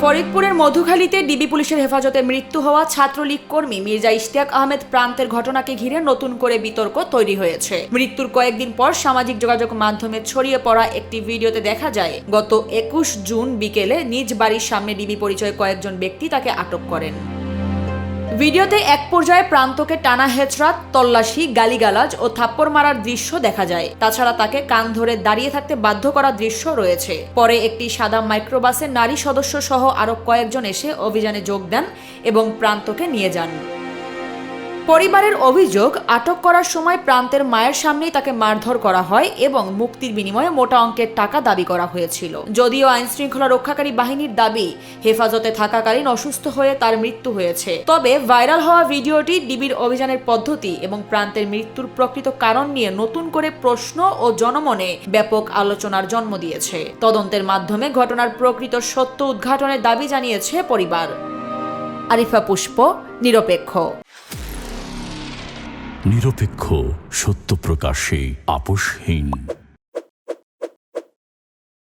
ফরিদপুরের মধুখালীতে ডিবি পুলিশের হেফাজতে মৃত্যু হওয়া ছাত্রলীগ কর্মী মির্জা ইশতিয়াক আহমেদ প্রান্তের ঘটনাকে ঘিরে নতুন করে বিতর্ক তৈরি হয়েছে। মৃত্যুর কয়েকদিন পর সামাজিক যোগাযোগ মাধ্যমে ছড়িয়ে পড়া একটি ভিডিওতে দেখা যায় গত 21 জুন বিকেলে নিজ বাড়ির সামনে ডিবি পরিচয় কয়েকজন ব্যক্তি তাকে আটক করেন। ভিডিওতে এক পর্যায়ে প্রান্তকে টানা হেঁচড়া, তল্লাশি, গালিগালাজ ও থাপ্পড় মারার দৃশ্য দেখা যায়। তাছাড়া তাকে কান ধরে দাঁড়িয়ে থাকতে বাধ্য করার দৃশ্য রয়েছে। পরে একটি সাদা মাইক্রোবাসে নারী সদস্য সহ আরো কয়েকজন এসে অভিযানে যোগ দেন এবং প্রান্তকে নিয়ে যান। পরিবারের অভিযোগ, আটক করার সময় প্রান্তের মায়ের সামনেই তাকে মারধর করা হয় এবং মুক্তির বিনিময়ে মোটা অঙ্কের টাকা দাবি করা হয়েছিল। যদিও আইনশৃঙ্খলা রক্ষাকারী বাহিনীর দাবি, হেফাজতে থাকাকালীন অসুস্থ হয়ে তার মৃত্যু হয়েছে। তবে ভাইরাল হওয়া ভিডিওটি ডিবির অভিযানের পদ্ধতি এবং প্রান্তের মৃত্যুর প্রকৃত কারণ নিয়ে নতুন করে প্রশ্ন ও জনমনে ব্যাপক আলোচনার জন্ম দিয়েছে। তদন্তের মাধ্যমে ঘটনার প্রকৃত সত্য উদ্ঘাটনের দাবি জানিয়েছে পরিবার। আরিফা পুষ্প, নিরপেক্ষ। নিরপেক্ষ, সত্য প্রকাশে আপোষহীন।